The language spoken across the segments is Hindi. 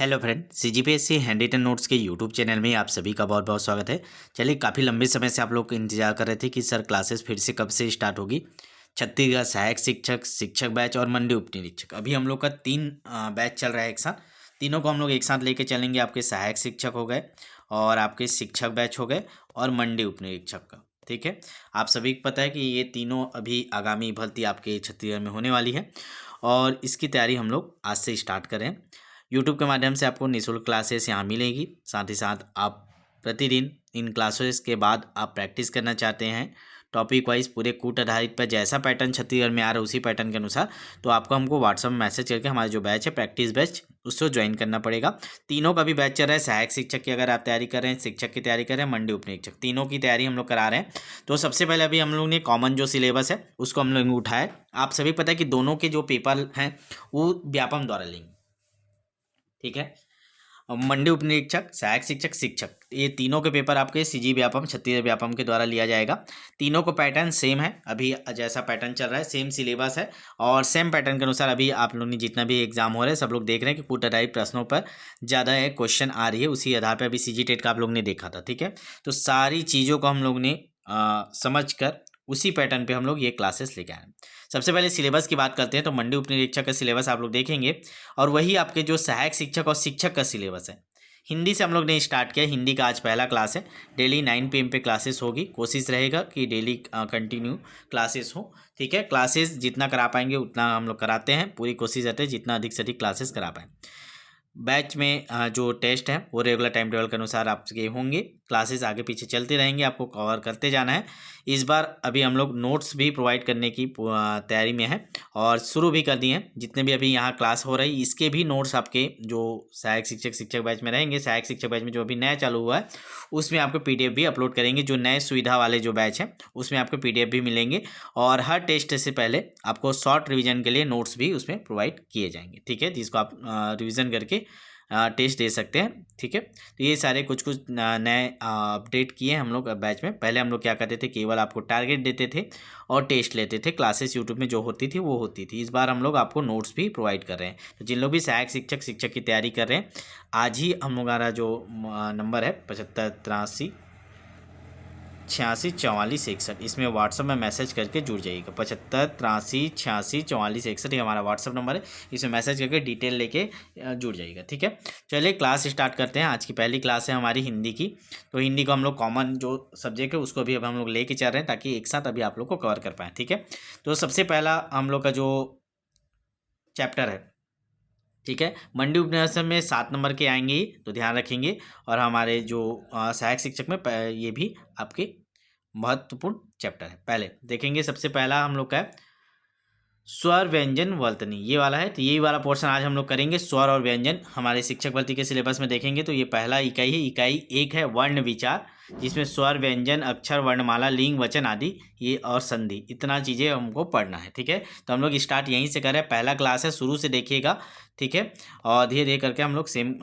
Hello friend, CGPSC hand written notes के यूट्यूब चैनल में आप सभी का बहुत बहुत स्वागत है। चलिए, काफ़ी लंबे समय से आप लोग इंतजार कर रहे थे कि सर क्लासेस फिर से कब से स्टार्ट होगी। छत्तीसगढ़ सहायक शिक्षक, शिक्षक बैच और मंडी उप निरीक्षक, अभी हम लोग का 3 बैच चल रहा है एक साथ। तीनों को हम लोग एक साथ लेके चलेंगे। आपके सहायक शिक्षक हो गए और आपके शिक्षक बैच हो गए और मंडी उप निरीक्षक का। ठीक है, आप सभी को पता है कि ये तीनों अभी आगामी भर्ती आपके छत्तीसगढ़ में होने वाली है और इसकी तैयारी हम लोग आज से स्टार्ट करें। यूट्यूब के माध्यम से आपको निःशुल्क क्लासेस यहाँ मिलेगी। साथ ही साथ आप प्रतिदिन इन क्लासेस के बाद आप प्रैक्टिस करना चाहते हैं टॉपिक वाइज पूरे कूट आधारित पर, जैसा पैटर्न छत्तीसगढ़ में आ रहा है उसी पैटर्न के अनुसार, तो आपको हमको व्हाट्सएप में मैसेज करके हमारा जो बैच है प्रैक्टिस बैच उसको ज्वाइन करना पड़ेगा। तीनों का भी बैच चल रहा है। सहायक शिक्षक की अगर आप तैयारी कर रहे हैं, शिक्षक की तैयारी कर रहे हैं, मंडी उप निरीक्षक, तीनों की तैयारी हम लोग करा रहे हैं। तो सबसे पहले अभी हम लोग ने कॉमन जो सिलेबस है उसको हम लोग उठाए। आप सभी पता है कि दोनों के जो पेपर हैं वो व्यापम द्वारा लेंगे। ठीक है, और मंडी उप निरीक्षक, सहायक शिक्षक, शिक्षक, ये तीनों के पेपर आपके सीजी व्यापम, छत्तीसगढ़ व्यापम के द्वारा लिया जाएगा। तीनों को पैटर्न सेम है, अभी जैसा पैटर्न चल रहा है सेम सिलेबस है और सेम पैटर्न के अनुसार अभी आप लोग ने जितना भी एग्जाम हो रहा है सब लोग देख रहे हैं कि कूट आधारित प्रश्नों पर ज़्यादा है क्वेश्चन आ रही है। उसी आधार पर अभी सीजी टेट का आप लोग ने देखा था। ठीक है, तो सारी चीज़ों को हम लोग ने समझ कर उसी पैटर्न पे हम लोग ये क्लासेस लेके आए। सबसे पहले सिलेबस की बात करते हैं तो मंडी उप निरीक्षक का सिलेबस आप लोग देखेंगे और वही आपके जो सहायक शिक्षक और शिक्षक का सिलेबस है। हिंदी से हम लोग ने स्टार्ट किया। हिंदी का आज पहला क्लास है। डेली 9 PM पे क्लासेस होगी। कोशिश रहेगा कि डेली कंटिन्यू क्लासेस हो। ठीक है, क्लासेस जितना करा पाएंगे उतना हम लोग कराते हैं। पूरी कोशिश रहती है जितना अधिक से अधिक क्लासेस करा पाएँ। बैच में जो टेस्ट है वो रेगुलर टाइम टेबल के अनुसार आपके होंगे। क्लासेस आगे पीछे चलते रहेंगे, आपको कवर करते जाना है। इस बार अभी हम लोग नोट्स भी प्रोवाइड करने की तैयारी में है और शुरू भी कर दिए हैं। जितने भी अभी यहाँ क्लास हो रही इसके भी नोट्स आपके जो सहायक शिक्षक, शिक्षक बैच में रहेंगे। सहायक शिक्षक बैच में जो अभी नया चालू हुआ है उसमें आपको PDF भी अपलोड करेंगे। जो नए सुविधा वाले जो बैच हैं उसमें आपको PDF भी मिलेंगे और हर टेस्ट से पहले आपको शॉर्ट रिवीजन के लिए नोट्स भी उसमें प्रोवाइड किए जाएंगे। ठीक है, जिसको आप रिवीजन करके टेस्ट दे सकते हैं। ठीक है, तो ये सारे कुछ कुछ नए अपडेट किए हम लोग बैच में। पहले हम लोग क्या करते थे, केवल आपको टारगेट देते थे और टेस्ट लेते थे। क्लासेस यूट्यूब में जो होती थी वो होती थी। इस बार हम लोग आपको नोट्स भी प्रोवाइड कर रहे हैं। तो जिन लोग भी सहायक शिक्षक, शिक्षक की तैयारी कर रहे हैं, आज ही हम लोग हमारा जो नंबर है 75 83 86 44 61, इसमें व्हाट्सअप में मैसेज करके जुड़ जाइएगा। 75 83 86 44 61 ये हमारा व्हाट्सअप नंबर है। इसमें मैसेज करके डिटेल लेके जुड़ जाइएगा। ठीक है, चलिए क्लास स्टार्ट करते हैं। आज की पहली क्लास है हमारी हिंदी की। तो हिंदी को हम लोग कॉमन जो सब्जेक्ट है उसको भी अब हम लोग लेके चल रहे हैं ताकि एक साथ अभी आप लोग को कवर कर पाएँ। ठीक है, तो सबसे पहला हम लोग का जो चैप्टर है, ठीक है, मंडी उपन्यासन में 7 नंबर के आएंगे ही, तो ध्यान रखेंगे। और हमारे जो सहायक शिक्षक में ये भी आपके महत्वपूर्ण चैप्टर है। पहले देखेंगे, सबसे पहला हम लोग का है स्वर व्यंजन वर्तनी, ये वाला है। तो यही वाला पोर्शन आज हम लोग करेंगे। स्वर और व्यंजन हमारे शिक्षक भर्ती के सिलेबस में देखेंगे तो ये पहला इकाई है। इकाई 1 है वर्ण विचार, जिसमें स्वर, व्यंजन, अक्षर, वर्णमाला, लिंग, वचन आदि ये और संधि, इतना चीज़ें हमको पढ़ना है। ठीक है, तो हम लोग स्टार्ट यहीं से करें। पहला क्लास है, शुरू से देखिएगा। ठीक है, और धीरे धीरे करके हम लोग सेम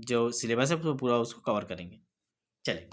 जो सिलेबस है तो पूरा उसको कवर करेंगे। चलिए,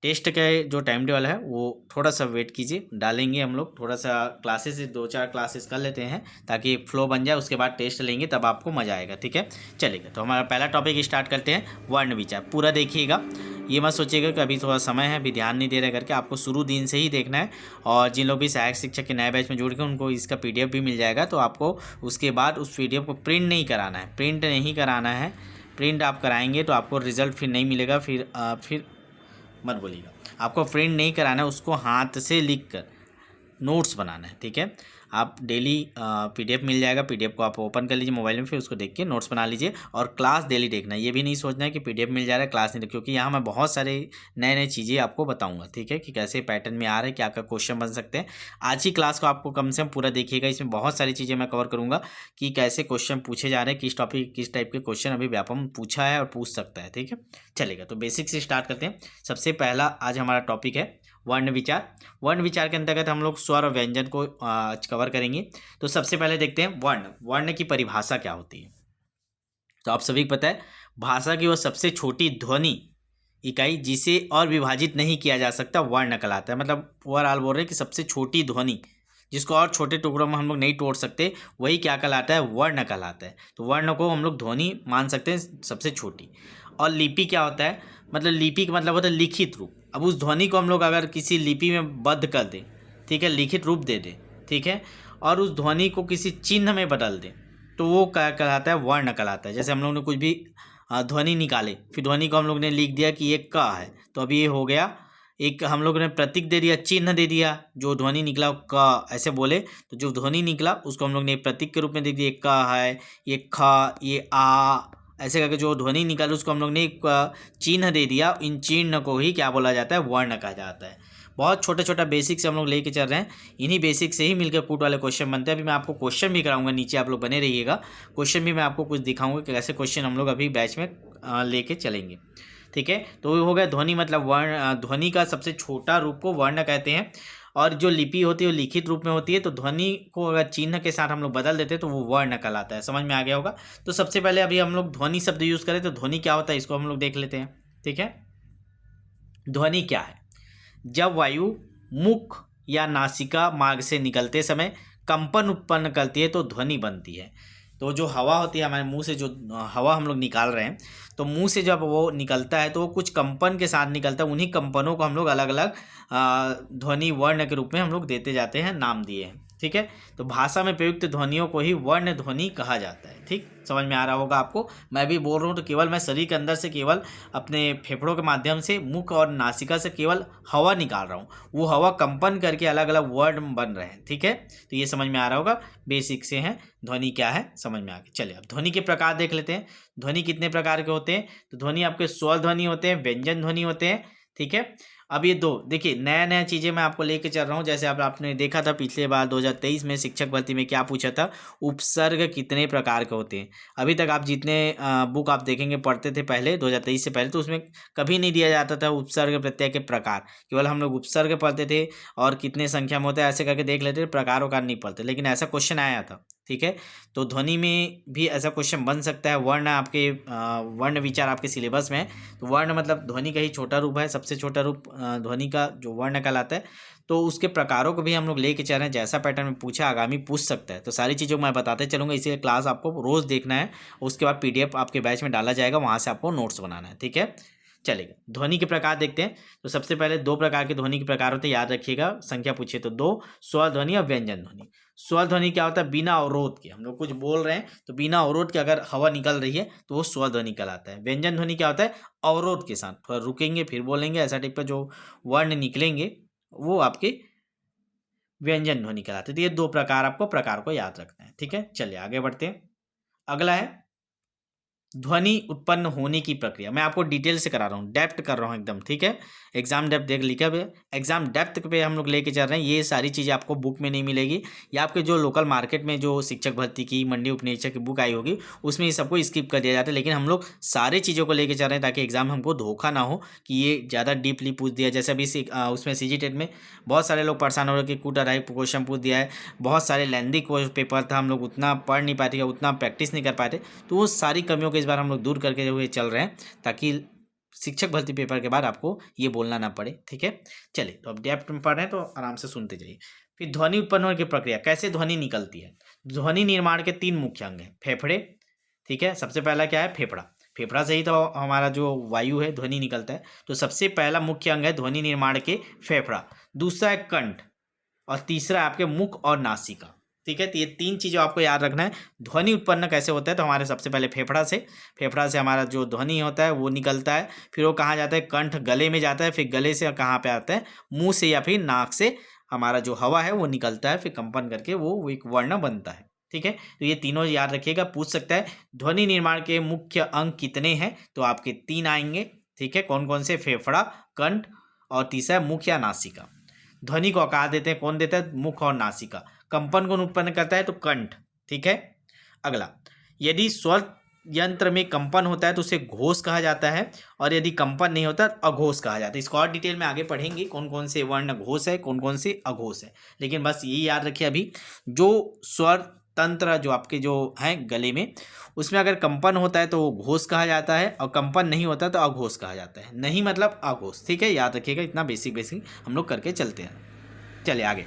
टेस्ट का जो टाइम टेबल है वो थोड़ा सा वेट कीजिए, डालेंगे हम लोग। थोड़ा सा क्लासेस 2-4 क्लासेस कर लेते हैं ताकि फ्लो बन जाए, उसके बाद टेस्ट लेंगे तब आपको मज़ा आएगा। ठीक है, चलेगा। तो हमारा पहला टॉपिक स्टार्ट करते हैं, वर्ण विचार। पूरा देखिएगा, ये मत सोचिएगा कि अभी थोड़ा समय है, अभी ध्यान नहीं दे रहे करके। आपको शुरू दिन से ही देखना है। और जिन लोग भी सहायक शिक्षक के नए बैच में जुड़ के उनको इसका PDF भी मिल जाएगा। तो आपको उसके बाद उस PDF को प्रिंट नहीं कराना है, प्रिंट नहीं कराना है। प्रिंट आप कराएंगे तो आपको रिजल्ट फिर नहीं मिलेगा। फिर मत बोलिएगा, आपको प्रिंट नहीं कराना है, उसको हाथ से लिख कर नोट्स बनाना है। ठीक है, आप डेली PDF मिल जाएगा। PDF को आप ओपन कर लीजिए मोबाइल में, फिर उसको देख के नोट्स बना लीजिए। और क्लास डेली देखना है, ये भी नहीं सोचना है कि PDF मिल जा रहा है क्लास नहीं, क्योंकि यहाँ मैं बहुत सारे नए नए चीज़ें आपको बताऊंगा। ठीक है, कि कैसे पैटर्न में आ रहा है, क्या क्या क्वेश्चन बन सकते हैं। आज ही क्लास को आपको कम से कम पूरा देखिएगा। इसमें बहुत सारी चीज़ें मैं कवर करूँगा कि कैसे क्वेश्चन पूछे जा रहे हैं, किस टॉपिक किस टाइप के क्वेश्चन अभी व्यापम पूछा है और पूछ सकता है। ठीक है, चलेगा। तो बेसिक से स्टार्ट करते हैं। सबसे पहला आज हमारा टॉपिक है वर्ण विचार। वर्ण विचार के अंतर्गत हम लोग स्वर और व्यंजन को आज कवर करेंगे। तो सबसे पहले देखते हैं वर्ण। वर्ण की परिभाषा क्या होती है। तो आप सभी को पता है, भाषा की वो सबसे छोटी ध्वनि इकाई जिसे और विभाजित नहीं किया जा सकता वर्ण कहलाता है। मतलब ओवरऑल बोल रहे हैं कि सबसे छोटी ध्वनि जिसको और छोटे टुकड़ों में हम लोग नहीं तोड़ सकते, वही क्या कहलाता है, वर्ण कहलाता है। तो वर्ण को हम लोग ध्वनि मान सकते हैं सबसे छोटी। और लिपि क्या होता है, मतलब लिपि का मतलब होता है लिखित रूप। अब उस ध्वनि को हम लोग अगर किसी लिपि में बद्ध कर दें, ठीक है, लिखित रूप दे दें, ठीक है, और उस ध्वनि को किसी चिन्ह में बदल दें, तो वो क्या कहलाता है, वर्ण कहलाता है। जैसे हम लोग ने कुछ भी ध्वनि निकाले, फिर ध्वनि को हम लोग ने लिख दिया कि ये क है, तो अभी ये हो गया एक, हम लोग ने प्रतीक दे दिया, चिन्ह दे दिया, जो ध्वनि निकला क ऐसे बोले, तो जो ध्वनि निकला उसको हम लोग ने प्रतीक के रूप में दे दिया, क है, ये ख, ये आ, ऐसे करके जो ध्वनि निकाली उसको हम लोग ने एक चिन्ह दे दिया। इन चिन्ह को ही क्या बोला जाता है, वर्ण कहा जाता है। बहुत छोटा छोटा बेसिक से हम लोग लेके चल रहे हैं, इन्हीं बेसिक से ही मिलकर कूट वाले क्वेश्चन बनते हैं। अभी मैं आपको क्वेश्चन भी कराऊंगा, नीचे आप लोग बने रहिएगा, क्वेश्चन भी मैं आपको कुछ दिखाऊंगा कि कैसे क्वेश्चन हम लोग अभी बैच में लेके चलेंगे, ठीक है। तो वो हो गया ध्वनि, मतलब वर्ण, ध्वनि का सबसे छोटा रूप को वर्ण कहते हैं। और जो लिपि होती है वो लिखित रूप में होती है, तो ध्वनि को अगर चिन्ह के साथ हम लोग बदल देते हैं तो वो वर्ण कहलाता है। समझ में आ गया होगा। तो सबसे पहले अभी हम लोग ध्वनि शब्द यूज़ करें तो ध्वनि क्या होता है इसको हम लोग देख लेते हैं, ठीक है। ध्वनि क्या है, जब वायु मुख या नासिका मार्ग से निकलते समय कंपन उत्पन्न करती है तो ध्वनि बनती है। तो जो हवा होती है हमारे मुंह से, जो हवा हम लोग निकाल रहे हैं, तो मुंह से जब वो निकलता है तो वो कुछ कंपन के साथ निकलता है। उन्हीं कंपनों को हम लोग अलग अलग ध्वनि वर्ण के रूप में हम लोग देते जाते हैं, नाम दिए हैं, ठीक है। तो भाषा में प्रयुक्त ध्वनियों को ही वर्ण ध्वनि कहा जाता है, ठीक। समझ में आ रहा होगा आपको। मैं भी बोल रहा हूँ तो केवल मैं शरीर के अंदर से केवल अपने फेफड़ों के माध्यम से मुख और नासिका से केवल हवा निकाल रहा हूँ, वो हवा कंपन करके अलग अलग वर्ड बन रहे हैं, ठीक है। तो ये समझ में आ रहा होगा, बेसिक से है ध्वनि क्या है, समझ में आ गया। चलिए अब ध्वनि के प्रकार देख लेते हैं। ध्वनि कितने प्रकार के होते हैं, तो ध्वनि आपके स्वर ध्वनि होते हैं, व्यंजन ध्वनि होते हैं, ठीक है। अब ये दो देखिए, नया नया चीज़ें मैं आपको लेके चल रहा हूँ। जैसे आपने देखा था पिछले बार 2023 में शिक्षक भर्ती में क्या पूछा था, उपसर्ग कितने प्रकार के होते हैं। अभी तक आप जितने बुक आप देखेंगे पढ़ते थे पहले 2023 से पहले, तो उसमें कभी नहीं दिया जाता था उपसर्ग प्रत्यय के प्रकार, केवल हम लोग उपसर्ग पढ़ते थे और कितने संख्या में होता है ऐसे करके देख लेते थे, प्रकारों का नहीं पढ़ते। लेकिन ऐसा क्वेश्चन आया था, ठीक है। तो ध्वनि में भी ऐसा क्वेश्चन बन सकता है। वर्ण आपके वर्ण विचार आपके सिलेबस में है, तो वर्ण मतलब ध्वनि का ही छोटा रूप है, सबसे छोटा रूप ध्वनि का जो वर्ण कहलाता है। तो उसके प्रकारों को भी हम लोग लेके चल रहे हैं, जैसा पैटर्न में पूछा आगामी पूछ सकता है। तो सारी चीज़ों को मैं बताते चलूँगा, इसीलिए क्लास आपको रोज़ देखना है। उसके बाद PDF आपके बैच में डाला जाएगा, वहाँ से आपको नोट्स बनाना है, ठीक है। चलेगा, ध्वनि के प्रकार देखते हैं। तो सबसे पहले दो प्रकार के ध्वनि के प्रकार होते हैं, याद रखिएगा, संख्या पूछिए तो दो, स्वर ध्वनि और व्यंजन ध्वनि। स्वर ध्वनि क्या होता है, बिना अवरोध के हम लोग कुछ बोल रहे हैं तो बिना अवरोध के अगर हवा निकल रही है तो वो स्वर ध्वनि कहलाता है। व्यंजन ध्वनि क्या होता है, अवरोध के साथ, थोड़ा रुकेंगे फिर बोलेंगे, ऐसा टाइप का जो वर्ण निकलेंगे वो आपके व्यंजन ध्वनि कहलाते हैं। तो ये दो प्रकार, आपको प्रकार को याद रखना है, ठीक है। चलिए आगे बढ़ते हैं। अगला है ध्वनि उत्पन्न होने की प्रक्रिया। मैं आपको डिटेल से करा रहा हूँ, डेप्थ कर रहा हूँ एकदम, ठीक है। एग्जाम डेप्थ देख लिखा है, एग्जाम डेप्थ पे हम लोग लेके चल रहे हैं। ये सारी चीज़ें आपको बुक में नहीं मिलेगी, या आपके जो लोकल मार्केट में जो शिक्षक भर्ती की, मंडी उपनिरीक्षक की बुक आई होगी उसमें ये सबको स्किप कर दिया जाता है। लेकिन हम लोग सारी चीज़ों को लेके चल रहे हैं ताकि एग्जाम हमको धोखा ना हो कि ये ज़्यादा डीपली पूछ दिया। जैसे अभी उसमें CGTET में बहुत सारे लोग परेशान हो रहे कि कूटा राई क्वेश्चन पूछ दिया है, बहुत सारे लेंदी पेपर था, हम लोग उतना पढ़ नहीं पाते, उतना प्रैक्टिस नहीं कर पाते। तो वो सारी कमियों को इस बार हम लोग दूर करके हुए चल रहे हैं, ताकि शिक्षक भर्ती पेपर के बाद आपको ये बोलना ना पड़े, ठीक है। चलिए, तो अब डेप्थ में पढ़ रहे हैं तो आराम से सुनते जाइए। फिर ध्वनि उत्पन्न होने की प्रक्रिया, कैसे ध्वनि निकलती है। ध्वनि निर्माण के 3 मुख्य अंग हैं। फेफड़े, ठीक है, सबसे पहला क्या है, फेफड़ा। फेफड़ा से ही तो हमारा जो वायु है ध्वनि निकलता है। तो सबसे पहला मुख्य अंग है ध्वनि निर्माण के फेफड़ा। दूसरा है कंठ, और तीसरा है आपके मुख और नासिका, ठीक है। तो ये 3 चीज़ें आपको याद रखना है। ध्वनि उत्पन्न कैसे होता है, तो हमारे सबसे पहले फेफड़ा से हमारा जो ध्वनि होता है वो निकलता है। फिर वो कहाँ जाता है, कंठ, गले में जाता है। फिर गले से कहाँ पे आता है, मुंह से या फिर नाक से हमारा जो हवा है वो निकलता है, फिर कंपन करके वो एक वर्ण बनता है, ठीक है। तो ये तीनों याद रखिएगा, पूछ सकता है ध्वनि निर्माण के मुख्य अंग कितने हैं, तो आपके 3 आएंगे, ठीक है। कौन कौन से, फेफड़ा, कंठ और तीसरा मुख या नासिका। ध्वनि को आकार देते हैं, कौन देता है, मुख और नासिका। कंपन कौन उत्पन्न करता है, तो कंठ, ठीक है। अगला, यदि स्वर यंत्र में कंपन होता है तो उसे घोष कहा जाता है, और यदि कंपन नहीं होता तो अघोष कहा जाता है। इसको और डिटेल में आगे पढ़ेंगे, कौन कौन से वर्ण घोष है, कौन कौन से अघोष है। लेकिन बस यही याद रखिए, अभी जो स्वर तंत्र जो आपके जो हैं गले में, उसमें अगर कंपन होता है तो वो घोष कहा जाता है, और कंपन नहीं होता तो अघोष कहा जाता है। नहीं मतलब अघोष, ठीक है, याद रखिएगा। इतना बेसिक हम लोग करके चलते हैं। चलिए आगे।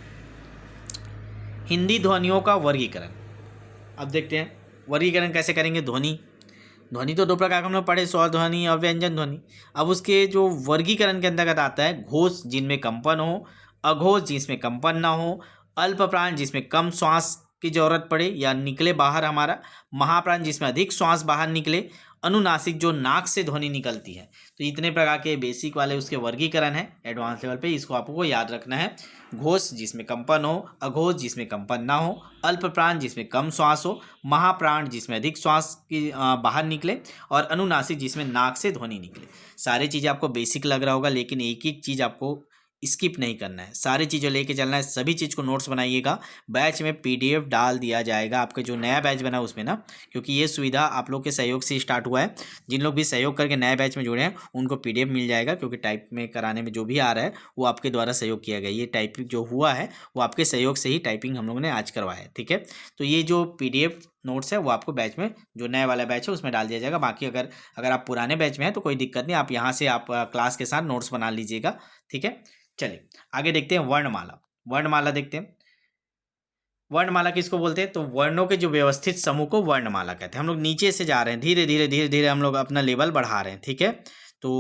हिंदी ध्वनियों का वर्गीकरण। अब देखते हैं वर्गीकरण कैसे करेंगे। ध्वनि, ध्वनि तो दो प्रकार का हम लोग पढ़े, स्वर ध्वनि और व्यंजन ध्वनि। अब उसके जो वर्गीकरण के अंतर्गत आता है, घोष जिनमें कंपन हो, अघोष जिसमें कंपन ना हो, अल्प प्राण जिसमें कम श्वास की जरूरत पड़े या निकले बाहर हमारा, महाप्राण जिसमें अधिक श्वास बाहर निकले, अनुनासिक जो नाक से ध्वनि निकलती है। तो इतने प्रकार के बेसिक वाले उसके वर्गीकरण है एडवांस लेवल पे, इसको आपको याद रखना है। घोष जिसमें कंपन हो, अघोष जिसमें कंपन ना हो, अल्प प्राण जिसमें कम श्वास हो, महाप्राण जिसमें अधिक श्वास की बाहर निकले, और अनुनासिक जिसमें नाक से ध्वनि निकले। सारी चीज़ें आपको बेसिक लग रहा होगा, लेकिन एक एक चीज़ आपको स्किप नहीं करना है, सारी चीज़ें लेके चलना है। सभी चीज़ को नोट्स बनाइएगा। बैच में पीडीएफ डाल दिया जाएगा आपके जो नया बैच बना उसमें ना, क्योंकि ये सुविधा आप लोग के सहयोग से स्टार्ट हुआ है। जिन लोग भी सहयोग करके नए बैच में जुड़े हैं उनको पीडीएफ मिल जाएगा, क्योंकि टाइप में कराने में जो भी आ रहा है वो आपके द्वारा सहयोग किया गया। ये टाइपिंग जो हुआ है वो आपके सहयोग से ही टाइपिंग हम लोगों ने आज करवाया है, ठीक है। तो ये जो पीडीएफ नोट्स है वो आपको बैच में, जो नया वाला बैच है उसमें डाल दिया जाएगा। बाकी अगर अगर आप पुराने बैच में हैं तो कोई दिक्कत नहीं, आप यहाँ से आप क्लास के साथ नोट्स बना लीजिएगा, ठीक है। चलिए आगे देखते हैं वर्णमाला। वर्णमाला देखते हैं। वर्णमाला किसको बोलते हैं? तो वर्णों के जो व्यवस्थित समूह को वर्णमाला कहते हैं। हम लोग नीचे से जा रहे हैं, धीरे धीरे धीरे धीरे हम लोग अपना लेवल बढ़ा रहे हैं, ठीक है। तो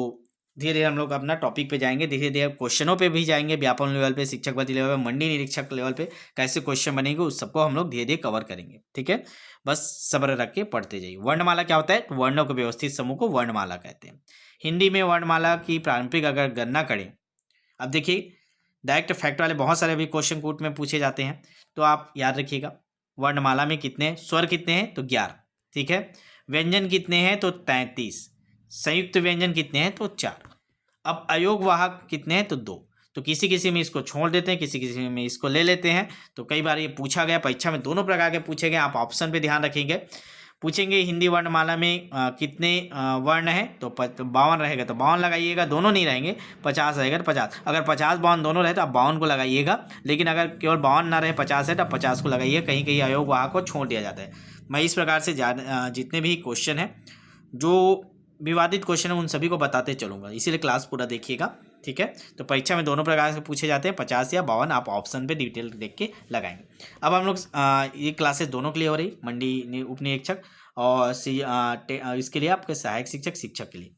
धीरे धीरे हम लोग अपना टॉपिक पे जाएंगे, धीरे धीरे क्वेश्चनों पे भी जाएंगे, व्यापन लेवल पे, शिक्षक भर्ती लेवल पे, मंडी निरीक्षक लेवल पे कैसे क्वेश्चन बनेंगे उस सबको हम लोग धीरे धीरे कवर करेंगे, ठीक है। बस सब्र रख के पढ़ते जाइए। वर्णमाला क्या होता है? वर्णों के व्यवस्थित समूह को वर्णमाला कहते हैं। हिंदी में वर्णमाला की पारंपरिक अगर गणना करें, अब देखिए डायरेक्ट फैक्ट वाले बहुत सारे भी क्वेश्चन कूट में पूछे जाते हैं, तो आप याद रखिएगा। वर्णमाला में कितने स्वर कितने हैं? तो 11, ठीक है। व्यंजन कितने हैं? तो 33। संयुक्त व्यंजन कितने हैं? तो 4। अब अयोग वाहक कितने हैं? तो 2। तो किसी किसी में इसको छोड़ देते हैं, किसी किसी में इसको ले लेते हैं। तो कई बार ये पूछा गया परीक्षा में, दोनों प्रकार के पूछे गए, आप ऑप्शन पे ध्यान रखेंगे। पूछेंगे हिंदी वर्णमाला में कितने वर्ण हैं? तो 52 रहेगा तो 52 लगाइएगा, दोनों नहीं रहेंगे। 50 रहेगा तो 50, अगर 50 52 दोनों रहे तो आप 52 को लगाइएगा, लेकिन अगर केवल 52 ना रहे 50 है तो 50 को लगाइए। कहीं कहीं अयोग वाहक को छोड़ दिया जाता है। मैं इस प्रकार से जितने भी क्वेश्चन हैं जो विवादित क्वेश्चन है उन सभी को बताते चलूँगा, इसीलिए क्लास पूरा देखिएगा, ठीक है। तो परीक्षा में दोनों प्रकार से पूछे जाते हैं, 50 या 52, आप ऑप्शन पे डिटेल देख के लगाएंगे। अब हम लोग ये क्लासेस दोनों के लिए हो रही, मंडी उप निरीक्षक और इसके लिए आपके सहायक शिक्षक शिक्षक के लिए।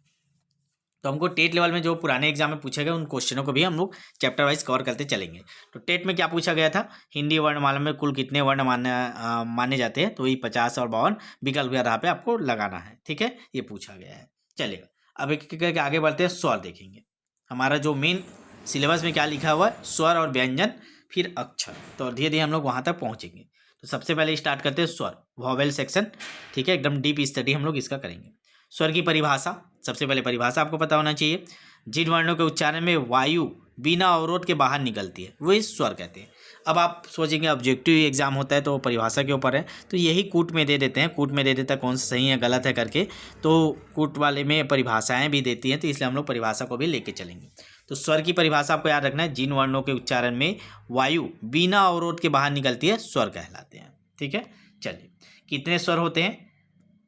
तो हमको टेट लेवल में जो पुराने एग्जाम में पूछे गए उन क्वेश्चनों को भी हम लोग चैप्टर वाइज कवर करते चलेंगे। तो टेट में क्या पूछा गया था? हिंदी वर्णमाला में कुल कितने वर्ण माने जाते हैं? तो वही 50 और 52 विकल्प के आधार पे आपको लगाना है, ठीक है। ये पूछा गया है। चलिएगा अब एक एक करके आगे बढ़ते हैं, स्वर देखेंगे। हमारा जो मेन सिलेबस में क्या लिखा हुआ है? स्वर और व्यंजन, फिर अक्षर। तो धीरे धीरे हम लोग वहाँ तक पहुँचेंगे। तो सबसे पहले स्टार्ट करते हैं स्वर, वॉवेल सेक्शन, ठीक है। एकदम डीप स्टडी हम लोग इसका करेंगे। स्वर की परिभाषा, सबसे पहले परिभाषा आपको पता होना चाहिए। जिन वर्णों के उच्चारण में वायु बिना अवरोध के बाहर निकलती है वही स्वर कहते हैं। अब आप सोचेंगे ऑब्जेक्टिव एग्जाम होता है तो परिभाषा के ऊपर है, तो यही कूट में दे देते हैं, कूट में दे देता है कौन सा सही है गलत है करके, तो कूट वाले में परिभाषाएं भी देती हैं, तो इसलिए हम लोग परिभाषा को भी लेके चलेंगे। तो स्वर की परिभाषा आपको याद रखना है, जिन वर्णों के उच्चारण में वायु बिना अवरोध के बाहर निकलती है स्वर कहलाते हैं, ठीक है। चलिए कितने स्वर होते हैं?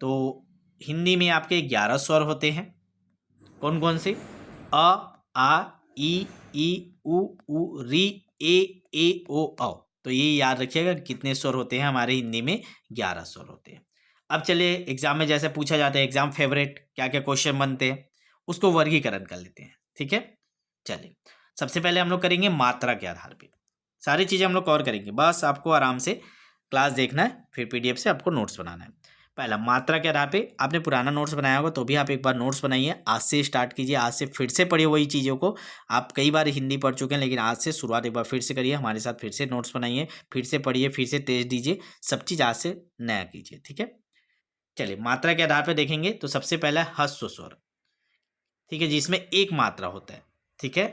तो हिंदी में आपके 11 स्वर होते हैं। कौन कौन से? अ, आ, ई, उ, री, ए, ओ, औ। तो ये याद रखिएगा कितने स्वर होते हैं हमारे हिंदी में? 11 स्वर होते हैं। अब चलिए एग्जाम में जैसे पूछा जाता है, एग्जाम फेवरेट क्या क्या क्वेश्चन बनते हैं उसको वर्गीकरण कर लेते हैं, ठीक है। चलिए सबसे पहले हम लोग करेंगे मात्रा के आधार पे, सारी चीज़ें हम लोग कवर करेंगे। बस आपको आराम से क्लास देखना है, फिर पीडीएफ से आपको नोट्स बनाना है। पहला मात्रा के आधार पे, आपने पुराना नोट्स बनाया होगा तो भी आप एक बार नोट्स बनाइए, आज से स्टार्ट कीजिए, आज से फिर से पढ़िए वही चीज़ों को। आप कई बार हिंदी पढ़ चुके हैं, लेकिन आज से शुरुआत एक बार फिर से करिए, हमारे साथ फिर से नोट्स बनाइए, फिर से पढ़िए, फिर से टेस्ट दीजिए, सब चीज़ आज से नया कीजिए, ठीक है। चलिए मात्रा के आधार पर देखेंगे तो सबसे पहला है ह्रस्व स्वर, ठीक है, जिसमें एक मात्रा होता है, ठीक है।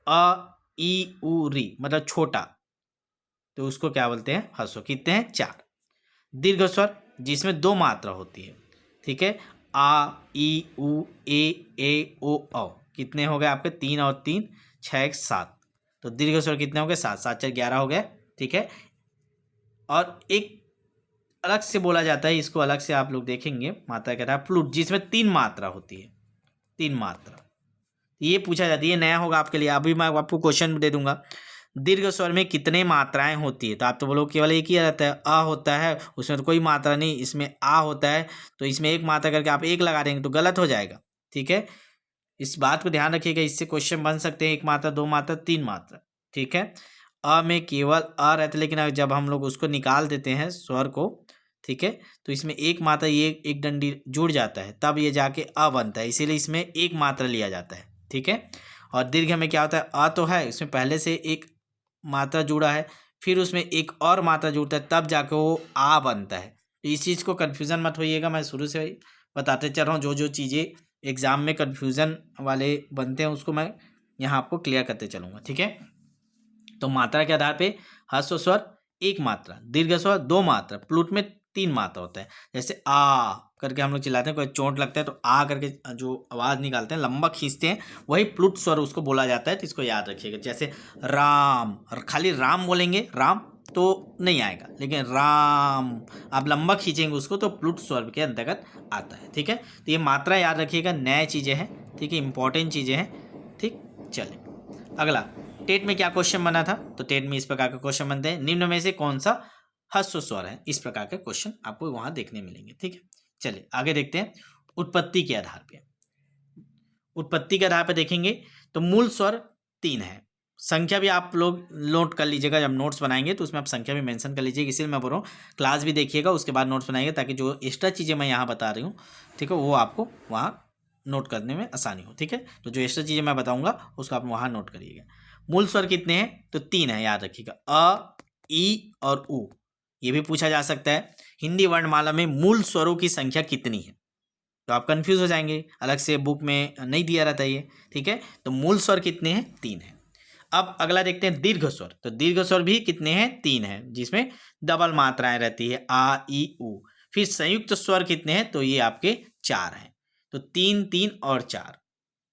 अ, ई, उ, री मतलब छोटा, तो उसको क्या बोलते हैं? ह्रस्व। कितने हैं? 4। दीर्घ स्वर जिसमें 2 मात्रा होती है, ठीक है। आ, ई, उ, ए, ओ, औ। कितने हो गए आपके? 3 और 3 6 1 7। तो दीर्घ स्वर कितने हो गए? 7 7 4 11 हो गए, ठीक है। और एक अलग से बोला जाता है, इसको अलग से आप लोग देखेंगे, मात्रा कहता है फ्लूट, जिसमें 3 मात्रा होती है, 3 मात्रा। ये पूछा जाती है, नया होगा आपके लिए, अभी मैं आपको क्वेश्चन दे दूंगा। दीर्घ स्वर में कितने मात्राएं होती है? तो आप तो बोलो केवल एक ही रहता है, अ होता है, उसमें तो कोई मात्रा नहीं, इसमें आ होता है, तो इसमें एक मात्रा करके आप एक लगा देंगे तो गलत हो जाएगा। ठीक है, इस बात को ध्यान रखिएगा, इससे क्वेश्चन बन सकते हैं एक मात्रा, दो मात्रा, तीन मात्रा। ठीक है, अ में केवल अ रहता है, लेकिन जब हम लोग उसको निकाल देते हैं स्वर को, ठीक है, तो इसमें एक मात्रा, ये एक डंडी जुड़ जाता है, तब ये जाके अ बनता है, इसीलिए इसमें एक मात्रा लिया जाता है। ठीक है, और दीर्घ में क्या होता है, अ तो है, इसमें पहले से एक मात्रा जुड़ा है, फिर उसमें एक और मात्रा जुड़ता है, तब जाके वो आ बनता है। तो इस चीज़ को कन्फ्यूज़न मत होइएगा, मैं शुरू से बताते चल रहा हूँ, जो जो चीज़ें एग्जाम में कन्फ्यूज़न वाले बनते हैं उसको मैं यहाँ आपको क्लियर करते चलूँगा। ठीक है, तो मात्रा के आधार पे ह्रस्व स्वर एक मात्रा, दीर्घ स्वर दो मात्रा, प्लूट में तीन मात्रा होता है। जैसे आ करके हम लोग चिल्लाते हैं, कोई चोट लगता है तो आ करके जो आवाज़ निकालते हैं, लंबा खींचते हैं, वही प्लूट स्वर उसको बोला जाता है, तो इसको याद रखिएगा। जैसे राम, खाली राम बोलेंगे, राम तो नहीं आएगा, लेकिन राम आप लंबा खींचेंगे उसको तो प्लूट स्वर के अंतर्गत आता है। ठीक है, तो ये मात्रा याद रखिएगा, नए चीज़ें हैं। ठीक है, इंपॉर्टेंट चीज़ें हैं। ठीक, चलिए अगला, टेट में क्या क्वेश्चन बना था? तो टेट में इस प्रकार के क्वेश्चन बनते हैं, निम्न में से कौन सा ह्रस्व स्वर है? इस प्रकार के क्वेश्चन आपको वहां देखने मिलेंगे। ठीक है, चलिए आगे देखते हैं। उत्पत्ति के आधार पे, उत्पत्ति के आधार पे देखेंगे तो मूल स्वर तीन है। संख्या भी आप लोग नोट कर लीजिएगा, जब नोट्स बनाएंगे तो उसमें आप संख्या भी मेंशन कर लीजिएगा, इसलिए मैं बोल रहा हूँ क्लास भी देखिएगा, उसके बाद नोट्स बनाइएगा, ताकि जो एक्स्ट्रा चीज़ें मैं यहाँ बता रही हूँ, ठीक है, वो आपको वहाँ नोट करने में आसानी हो। ठीक है, तो जो एक्स्ट्रा चीज़ें मैं बताऊँगा उसको आप वहाँ नोट करिएगा। मूल स्वर कितने हैं? तो तीन है, याद रखिएगा, अ, ई और उ। ये भी पूछा जा सकता है, हिंदी वर्णमाला में मूल स्वरों की संख्या कितनी है? तो आप कंफ्यूज हो जाएंगे, अलग से बुक में नहीं दिया रहता ये। ठीक है, तो मूल स्वर कितने हैं? तीन है। अब अगला देखते हैं दीर्घ स्वर। तो दीर्घ स्वर भी कितने हैं? तीन है, जिसमें डबल मात्राएं रहती है, आ, ई, उ। फिर संयुक्त स्वर कितने हैं? तो ये आपके चार हैं, तो तीन, तीन और चार।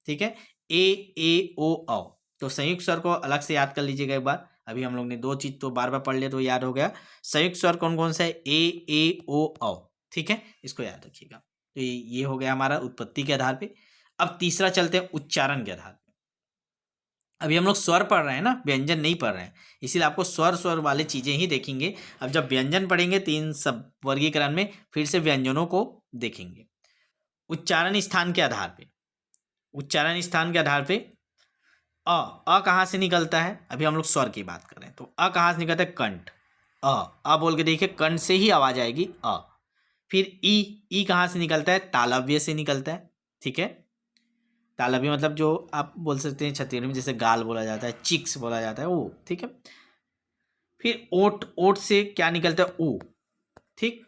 ठीक है, ए ओ औ। तो संयुक्त स्वर को अलग से याद कर लीजिएगा एक बार, अभी हम लोग ने दो चीज तो बार बार पढ़ लिया तो याद हो गया। संयुक्त स्वर कौन कौन सा है? ए ओ औ। ठीक है, इसको याद रखिएगा। तो ये हो गया हमारा उत्पत्ति के आधार पे। अब तीसरा चलते हैं उच्चारण के आधार पे। अभी हम लोग स्वर पढ़ रहे हैं ना, व्यंजन नहीं पढ़ रहे हैं, इसीलिए आपको स्वर स्वर वाले चीजें ही देखेंगे। अब जब व्यंजन पढ़ेंगे तो इन सब वर्गीकरण में फिर से व्यंजनों को देखेंगे। उच्चारण स्थान के आधार पे, उच्चारण स्थान के आधार पे अ कहाँ से निकलता है? अभी हम लोग स्वर की बात कर रहे हैं, तो अ कहाँ से निकलता है? कंठ। अ बोल के देखिए, कंठ से ही आवाज आएगी अ। फिर ई कहाँ से निकलता है? तालव्य से निकलता है। ठीक है, तालव्य मतलब जो आप बोल सकते हैं छत्तीसगढ़ी में जैसे गाल बोला जाता है, चिक्स बोला जाता है, वो। ठीक है, फिर ओट, ओट से क्या निकलता है? ऊ। ठीक,